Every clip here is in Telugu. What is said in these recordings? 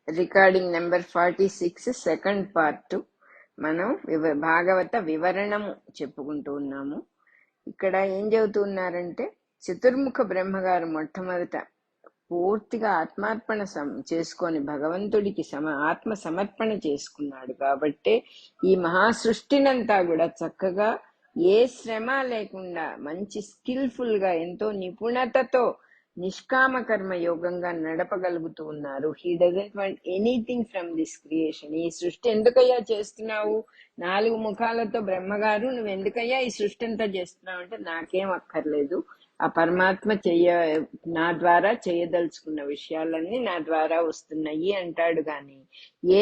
Recording number 46 second part. మనం భాగవత వివరణము చెప్పుకుంటూ ఉన్నాము. ఇక్కడ ఏం చెబుతున్నారంటే, చతుర్ముఖ బ్రహ్మగారు మొట్టమొదట పూర్తిగా ఆత్మార్పణ చేసుకొని భగవంతుడికి ఆత్మ సమర్పణ చేసుకున్నాడు. కాబట్టి ఈ మహాసృష్టినంతా కూడా చక్కగా ఏ శ్రమ లేకుండా మంచి స్కిల్ఫుల్ గా ఎంతో నిపుణతతో నిష్కామ కర్మ యోగంగా నడపగలుగుతూ ఉన్నారు. He doesn't want anything from this creation. ఈ సృష్టి ఎందుకయ్యా చేస్తున్నావు? 4 ముఖాలతో బ్రహ్మగారు, నువ్వు ఎందుకయ్యా ఈ సృష్టి అంతా చేస్తున్నావు అంటే, నాకేం అక్కర్లేదు, ఆ పరమాత్మ నా ద్వారా చేయదలుచుకున్న విషయాలన్నీ నా ద్వారా వస్తున్నాయి అంటాడు. గాని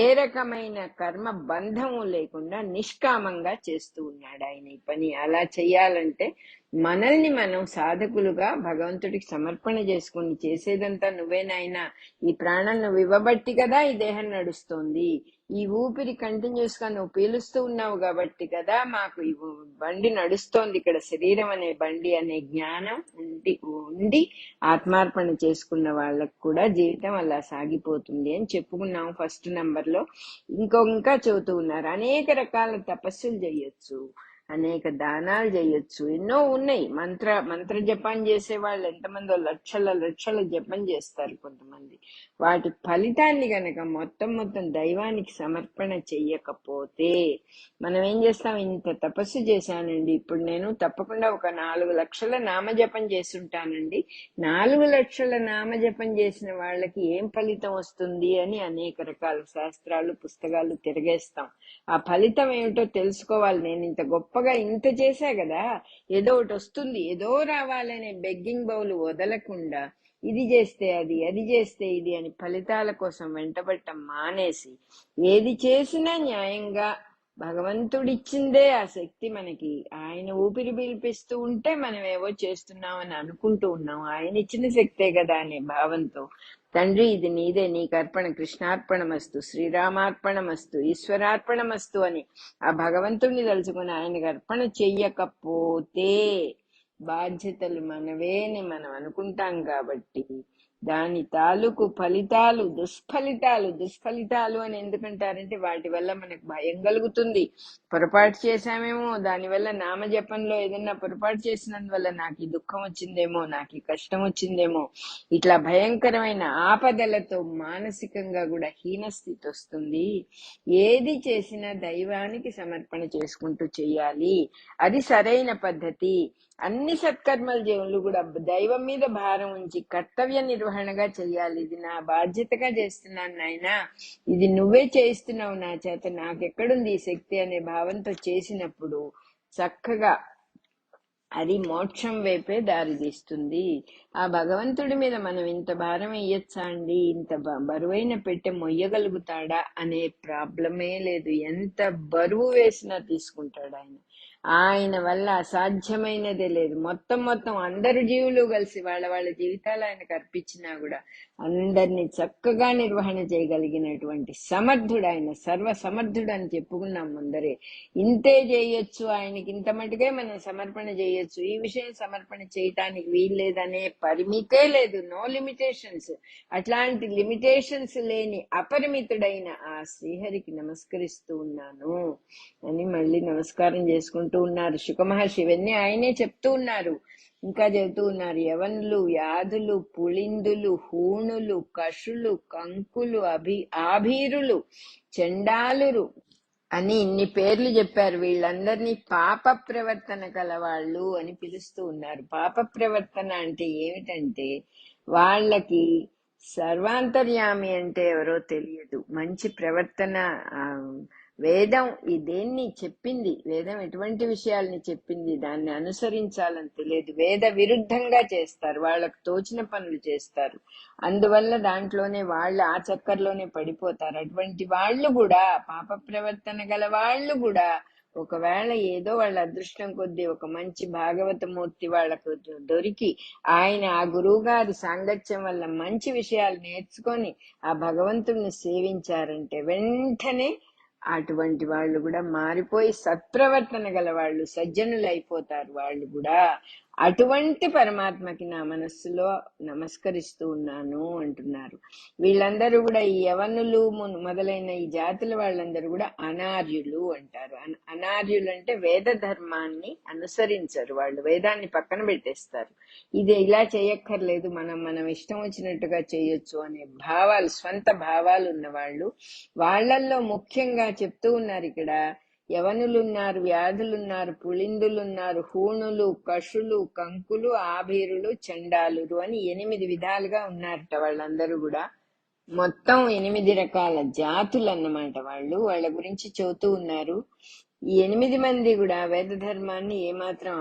ఏ రకమైన కర్మ బంధము లేకుండా నిష్కామంగా చేస్తూ ఉన్నాడు ఆయన ఈ పని. అలా చెయ్యాలంటే మనల్ని మనం సాధకులుగా భగవంతుడికి సమర్పణ చేసుకుని, చేసేదంతా నువ్వేనాయనా, ఈ ప్రాణం నువ్వు ఇవ్వబట్టి కదా ఈ దేహం నడుస్తోంది, ఈ ఊపిరి కంటిన్యూస్ గా నువ్వు పీలుస్తూ ఉన్నావు కాబట్టి కదా మాకు ఈ బండి నడుస్తోంది, ఇక్కడ శరీరం అనే బండి అనే జ్ఞానం ఉండి ఆత్మార్పణ చేసుకున్న వాళ్ళకు కూడా జీవితం అలా సాగిపోతుంది అని చెప్పుకున్నాము ఫస్ట్ నంబర్ లో. ఇంకా చెబుతూ ఉన్నారు, అనేక రకాల తపస్సులు చేయొచ్చు, అనేక దానాలు చేయొచ్చు, ఎన్నో ఉన్నాయి. మంత్ర జపం చేసే వాళ్ళు ఎంతమందో లక్షల జపం చేస్తారు కొంతమంది. వాటి ఫలితాన్ని గనక మొత్తం దైవానికి సమర్పణ చెయ్యకపోతే మనం ఏం చేస్తాం? ఇంత తపస్సు చేశానండి, ఇప్పుడు నేను తప్పకుండా ఒక 4 లక్షల నామజపం చేస్తుంటానండి, 4 లక్షల నామజపం చేసిన వాళ్ళకి ఏం ఫలితం వస్తుంది అని అనేక రకాల శాస్త్రాలు పుస్తకాలు తిరగేస్తాం. ఆ ఫలితం ఏమిటో తెలుసుకోవాలి. నేను ఇంత గొప్పగా ఇంత చేశా కదా, ఏదో ఒకటి వస్తుంది, ఏదో రావాలనే బెగ్గింగ్ బౌల్ వదలకుండా ఇది చేస్తే అది చేస్తే ఇది అని ఫలితాల కోసం వెంటబడటం మానేసి, ఏది చేసినా న్యాయంగా భగవంతుడిచ్చిందే ఆ శక్తి మనకి. ఆయన ఊపిరి పీల్పిస్తూ ఉంటే మనం ఏవో చేస్తున్నామని అనుకుంటూ ఉన్నాం, ఆయన ఇచ్చిన శక్తే కదా అనే భావంతో, తండ్రి ఇది నీదే, నీకు అర్పణ, కృష్ణార్పణమస్తు, శ్రీరామార్పణమస్తు, ఈశ్వరార్పణమస్తు అని ఆ భగవంతుడిని తలుచుకుని ఆయనకు అర్పణ చెయ్యకపోతే బాధ్యతలు మనవే అని మనం అనుకుంటాం. కాబట్టి దాని తాలూకు ఫలితాలు దుష్ఫలితాలు అని ఎందుకంటారంటే, వాటి వల్ల మనకు భయం కలుగుతుంది. పొరపాటు చేశామేమో, దానివల్ల నామజపంలో ఏదన్నా పొరపాటు చేసినందువల్ల నాకు ఈ దుఃఖం వచ్చిందేమో, నాకు ఈ కష్టం వచ్చిందేమో, ఇట్లా భయంకరమైన ఆపదలతో మానసికంగా కూడా హీనస్థితి వస్తుంది. ఏది చేసినా దైవానికి సమర్పణ చేసుకుంటూ చెయ్యాలి, అది సరైన పద్ధతి. అన్ని సత్కర్మల జీవులు కూడా దైవం మీద భారం ఉంచి కర్తవ్య నిర్వహణగా చెయ్యాలి. ఇది నా బాధ్యతగా చేస్తున్నాను నాయనా, ఇది నువ్వే చేయిస్తున్నావు నా చేత, నాకెక్కడుంది ఈ శక్తి అనే భావంతో చేసినప్పుడు చక్కగా అది మోక్షం వైపే దారి తీస్తుంది. ఆ భగవంతుడి మీద మనం ఇంత భారం వేయచ్చా అండి, ఇంత బరువైన పెట్టె మొయ్యగలుగుతాడా అనే ప్రాబ్లమే లేదు. ఎంత బరువు వేసినా తీసుకుంటాడు ఆయన. ఆయన వల్ల అసాధ్యమైనదే లేదు. మొత్తం అందరు జీవులు కలిసి వాళ్ళ జీవితాలు ఆయనకు అర్పించినా కూడా అందరినీ చక్కగా నిర్వహణ చేయగలిగినటువంటి సమర్థుడు ఆయన, సర్వ సమర్థుడు అని చెప్పుకున్నాం ముందరే. ఇంతే చేయొచ్చు, ఆయనకి ఇంత మటుకే మనం సమర్పణ చేయొచ్చు, ఈ విషయం సమర్పణ చేయటానికి వీల్లేదనే పరిమితే లేదు, నో లిమిటేషన్స్. అట్లాంటి లిమిటేషన్స్ లేని అపరిమితుడైన ఆ శ్రీహరికి నమస్కరిస్తూ ఉన్నాను అని మళ్ళీ నమస్కారం చేసుకుంటూ ఉన్నారు శుక మహర్షి. ఇవన్నీ ఆయనే చెప్తూ ఉన్నారు. ఇంకా చెబుతూ ఉన్నారు, యవనులు, వ్యాధులు, పుళిందులు, హూణులు, కషులు, కంకులు, ఆభీరులు, చండాలురు అని ఇన్ని పేర్లు చెప్పారు. వీళ్ళందరినీ పాప ప్రవర్తన కలవాళ్ళు అని పిలుస్తూ ఉన్నారు. పాప ప్రవర్తన అంటే ఏమిటంటే, వాళ్ళకి సర్వాంతర్యామి అంటే ఎవరో తెలియదు, మంచి ప్రవర్తన వేదం దేన్ని చెప్పింది, వేదం ఎటువంటి విషయాల్ని చెప్పింది దాన్ని అనుసరించాలని తెలియదు, వేద విరుద్ధంగా చేస్తారు, వాళ్ళకు తోచిన పనులు చేస్తారు. అందువల్ల దాంట్లోనే వాళ్ళు ఆ చక్కర్లోనే పడిపోతారు. అటువంటి వాళ్ళు కూడా, పాప ప్రవర్తన గల వాళ్ళు కూడా, ఒకవేళ ఏదో వాళ్ళ అదృష్టం కొద్దీ ఒక మంచి భాగవతమూర్తి వాళ్ళకు దొరికి ఆయన ఆ గురువు గారి సాంగత్యం వల్ల మంచి విషయాలు నేర్చుకొని ఆ భగవంతుడిని సేవించారంటే వెంటనే అటువంటి వాళ్ళు కూడా మారిపోయి సత్ప్రవర్తన గల వాళ్ళు, సజ్జనులు అయిపోతారు వాళ్ళు కూడా. అటువంటి పరమాత్మకి నా మనస్సులో నమస్కరిస్తూ ఉన్నాను అంటున్నారు. వీళ్ళందరూ కూడా ఈ యవనులు మొదలైన ఈ జాతుల వాళ్ళందరూ కూడా అనార్యులు అంటారు. అనార్యులు అంటే వేద ధర్మాన్ని అనుసరించరు, వాళ్ళు వేదాన్ని పక్కన పెట్టేస్తారు. ఇది ఇలా చేయక్కర్లేదు, మనం ఇష్టం వచ్చినట్టుగా చేయొచ్చు అనే భావాలు, స్వంత భావాలు ఉన్నవాళ్ళు. వాళ్ళల్లో ముఖ్యంగా చెప్తూ ఉన్నారు ఇక్కడ, యవనులున్నారు, వ్యాధులున్నారు, పుళిందులున్నారు, హూణులు, కషులు, కంకులు, ఆభీరులు, చండాలురు అని 8 విధాలుగా ఉన్నారట వాళ్ళందరూ కూడా. మొత్తం 8 రకాల జాతులు అన్నమాట వాళ్ళు. వాళ్ళ గురించి చెబుతూ ఉన్నారు. ఈ 8 మంది కూడా వేద ధర్మాన్ని ఏమాత్రం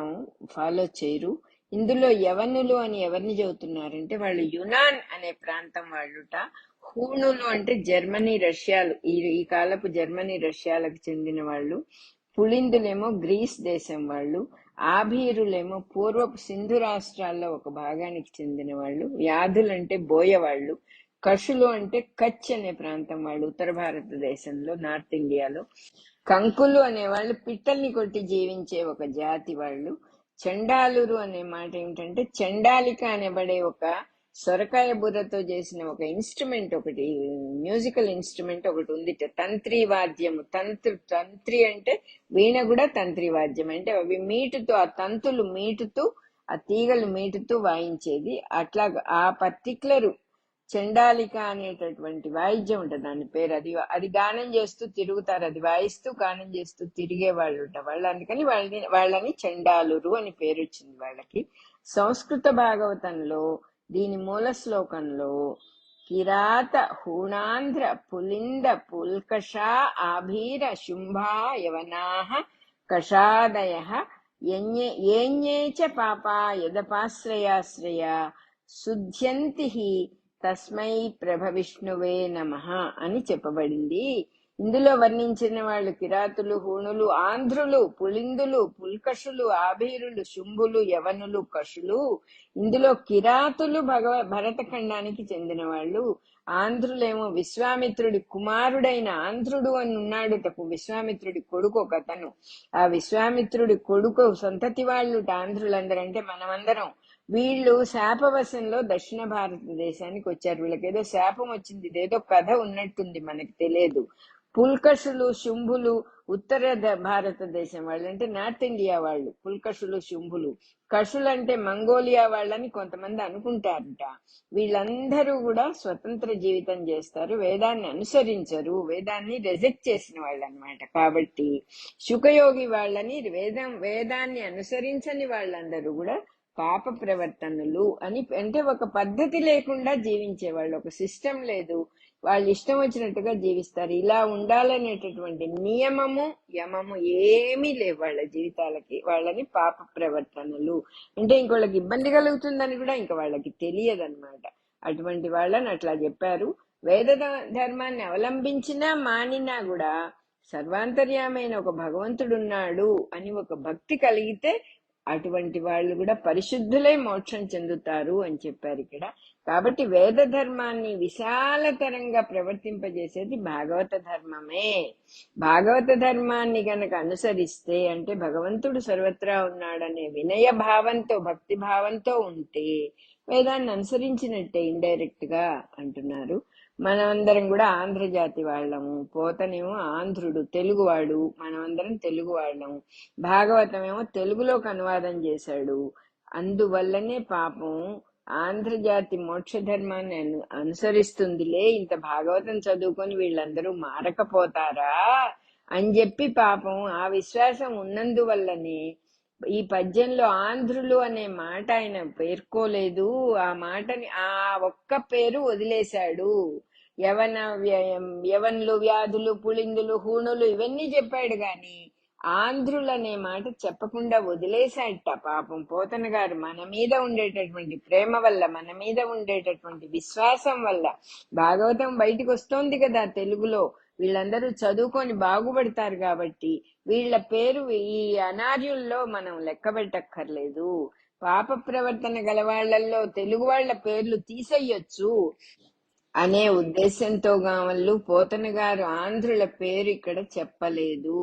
ఫాలో చేయరు. ఇందులో యవనులు అని ఎవరిని చెబుతున్నారంటే వాళ్ళు యునాన్ అనే ప్రాంతం వాళ్ళుట. హూణులు అంటే జర్మనీ, రష్యాలు, ఈ కాలపు జర్మనీ, రష్యాలకు చెందిన వాళ్ళు. పుళిందులేమో గ్రీస్ దేశం వాళ్ళు. ఆభీరులేమో పూర్వపు సింధు రాష్ట్రాల్లో ఒక భాగానికి చెందిన వాళ్ళు. వ్యాధులంటే బోయవాళ్ళు. కషులు అంటే కచ్ అనే ప్రాంతం వాళ్ళు, ఉత్తర భారతదేశంలో, నార్త్ ఇండియాలో. కంకులు అనేవాళ్ళు పిట్టల్ని కొట్టి జీవించే ఒక జాతి వాళ్ళు. చండాలురు అనే మాట ఏమిటంటే చండాలిక అనబడే ఒక సొరకాయ బుర్రతో చేసిన ఒక ఇన్స్ట్రుమెంట్, ఒకటి మ్యూజికల్ ఇన్స్ట్రుమెంట్ ఒకటి ఉంది, తంత్రి వాద్యము. తంత్రి అంటే వీణ కూడా తంత్రి వాద్యం అంటే అవి మీటుతో, ఆ తంతులు మీటుతూ, ఆ తీగలు మీటుతూ వాయించేది. అట్లా ఆ పర్టికులర్ చండాలిక అనేటటువంటి వాయిద్యం ఉంటుంది, దాని పేరు. అది గానం చేస్తూ తిరుగుతారు, అది వాయిస్తూ గానం చేస్తూ తిరిగే వాళ్ళు ఉంటారు వాళ్ళు. అందుకని వాళ్ళని చండాలురు అని పేరు వచ్చింది వాళ్ళకి. సంస్కృత భాగవతంలో దీని మూల శ్లోకంలో కిరాత, హూణాంధ్ర, పులింద, పుల్కషా, ఆభీర, శుంభా, యవనాహ, కషాదయ ఏన్యే చ పాపా యదపాశ్రయాశ్రయ శుద్ధ్యంతి తస్మై ప్రభ విష్ణువే నమః అని చెప్పబడింది. ఇందులో వర్ణించిన వాళ్ళు కిరాతులు, హూణులు, ఆంధ్రులు, పులిందులు, పుల్కషులు, ఆభీరులు, శుంభులు, యవనులు, కషులు. ఇందులో కిరాతులు భరతఖండానికి చెందిన వాళ్ళు. ఆంధ్రులేమో విశ్వామిత్రుడి కుమారుడైన ఆంధ్రుడు అని ఉన్నాడు, విశ్వామిత్రుడి కొడుకు ఒకతను. ఆ విశ్వామిత్రుడి కొడుకు సంతతి వాళ్ళు ఆంధ్రులందరంటే మనమందరం. వీళ్ళు శాపవశంలో దక్షిణ భారతదేశానికి వచ్చారు. వీళ్ళకి ఏదో శాపం వచ్చింది, ఇదేదో కథ ఉన్నట్టుంది, మనకి తెలియదు. పుల్కషులు, శుంభులు ఉత్తర భారతదేశం వాళ్ళు, అంటే నార్త్ ఇండియా వాళ్ళు పుల్కషులు, శుంభులు. కషులు అంటే మంగోలియా వాళ్ళని కొంతమంది అనుకుంటారట. వీళ్ళందరూ కూడా స్వతంత్ర జీవితం చేస్తారు, వేదాన్ని అనుసరించరు, వేదాన్ని రిజెక్ట్ చేసిన వాళ్ళు అనమాట. కాబట్టి శుకయోగి వాళ్ళని వేదాన్ని అనుసరించని వాళ్ళందరూ కూడా పాప ప్రవర్తనలు అని, అంటే ఒక పద్ధతి లేకుండా జీవించేవాళ్ళు, ఒక సిస్టమ్ లేదు, వాళ్ళు ఇష్టం వచ్చినట్టుగా జీవిస్తారు. ఇలా ఉండాలనేటటువంటి నియమము, యమము ఏమీ లేవు వాళ్ళ జీవితాలకి. వాళ్ళని పాప ప్రవర్తనలు అంటే ఇంకోళ్ళకి ఇబ్బంది కలుగుతుందని కూడా ఇంకా వాళ్ళకి తెలియదన్నమాట. అటువంటి వాళ్ళని అట్లా చెప్పారు. వేద ధర్మాన్ని అవలంబించినా మానినా కూడా సర్వాంతర్యామైన ఒక భగవంతుడున్నాడు అని ఒక భక్తి కలిగితే అటువంటి వాళ్ళు కూడా పరిశుద్ధులై మోక్షం చెందుతారు అని చెప్పారు ఇక్కడ. కాబట్టి వేద ధర్మాన్ని విశాలతరంగా ప్రవర్తింపజేసేది భాగవత ధర్మమే. భాగవత ధర్మాన్ని గనక అనుసరిస్తే, అంటే భగవంతుడు సర్వత్రా ఉన్నాడనే వినయ భావంతో, భక్తి భావంతో ఉంటే వేదాన్ని అనుసరించినట్టే ఇండైరెక్ట్ గా అంటున్నారు. మనమందరం కూడా ఆంధ్రజాతి వాళ్ళము. పోతనేమో ఆంధ్రుడు, తెలుగువాడు, మనమందరం తెలుగు వాళ్ళము. భాగవతం ఏమో తెలుగులోకి అనువాదం చేశాడు. అందువల్లనే పాపం ఆంధ్రజాతి మోక్ష ధర్మాన్ని అనుసరిస్తుందిలే, ఇంత భాగవతం చదువుకొని వీళ్ళందరూ మారకపోతారా అని చెప్పి పాపం ఆ విశ్వాసం ఉన్నందువల్లనే ఈ పద్యంలో ఆంధ్రులు అనే మాట ఆయన పేర్కోలేదు. ఆ మాటని, ఆ ఒక్క పేరు వదిలేశాడు. యవన్లు, వ్యాధులు, పుళిందులు, హూణులు ఇవన్నీ చెప్పాడు గాని ఆంధ్రులు అనే మాట చెప్పకుండా వదిలేశాడట పాపం పోతన గారు. మన మీద ఉండేటటువంటి ప్రేమ వల్ల, మన మీద ఉండేటటువంటి విశ్వాసం వల్ల భాగవతం బయటికి వస్తోంది కదా తెలుగులో, వీళ్ళందరూ చదువుకొని బాగుపడతారు కాబట్టి వీళ్ళ పేరు ఈ అనార్యుల్లో మనం లెక్క పెట్టక్కర్లేదు. పాప ప్రవర్తన గలవాళ్లలో తెలుగు వాళ్ల పేర్లు తీసేయొచ్చు అనే ఉద్దేశంతో వాళ్ళు పోతన గారు ఆంధ్రుల పేరు ఇక్కడ చెప్పలేదు.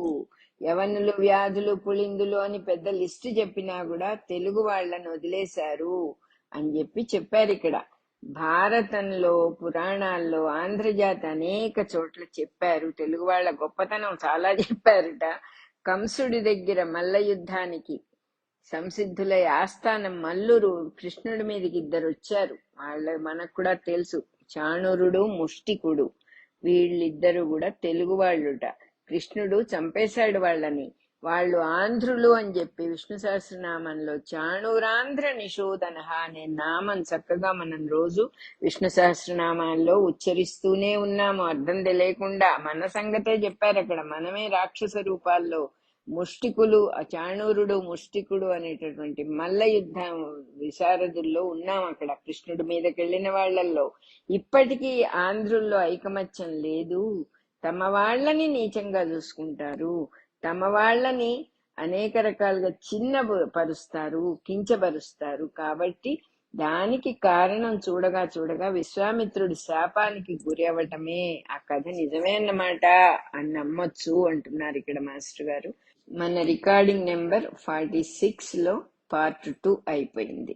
యవనులు, వ్యాధులు, పులిందులు అని పెద్ద లిస్టు చెప్పినా కూడా తెలుగు వాళ్ళని వదిలేశారు అని చెప్పారు. ఇక్కడ భారతంలో, పురాణాల్లో ఆంధ్రజాతి అనేక చోట్ల చెప్పారు. తెలుగు వాళ్ళ గొప్పతనం చాలా చెప్పారుట. కంసుడి దగ్గర మల్ల యుద్ధానికి సంసిద్ధులై ఆస్థానం మల్లురు కృష్ణుడి మీదకి ఇద్దరు వచ్చారు. మనకు కూడా తెలుసు, చాణురుడు, ముష్టికుడు. వీళ్ళిద్దరు కూడా తెలుగు వాళ్ళుట. కృష్ణుడు చంపేశాడు వాళ్ళని. వాళ్ళు ఆంధ్రులు అని చెప్పి విష్ణు సహస్రనామంలో చాణూరాంధ్ర నిషోధన అనే నామం చక్కగా మనం రోజు విష్ణు సహస్రనామాల్లో ఉచ్చరిస్తూనే ఉన్నాము, అర్థం తెలియకుండా. మన సంగతే చెప్పారు అక్కడ. మనమే రాక్షస రూపాల్లో ముష్టికులు, చాణూరుడు, ముష్టికుడు అనేటటువంటి మల్ల యుద్ధం విశారదుల్లో ఉన్నాం అక్కడ, కృష్ణుడి మీదకెళ్లిన వాళ్లల్లో. ఇప్పటికీ ఆంధ్రుల్లో ఐకమత్యం లేదు. తమ వాళ్ళని నీచంగా చూసుకుంటారు, తమ వాళ్ళని అనేక రకాలుగా చిన్నపరుస్తారు, కించపరుస్తారు. కాబట్టి దానికి కారణం చూడగా చూడగా విశ్వామిత్రుడి శాపానికి గురి అవ్వటమే. ఆ కథ నిజమే అన్నమాట అని నమ్మొచ్చు అంటున్నారు ఇక్కడ మాస్టర్ గారు. మన రికార్డింగ్ నెంబర్ 46 లో పార్ట్ 2 అయిపోయింది.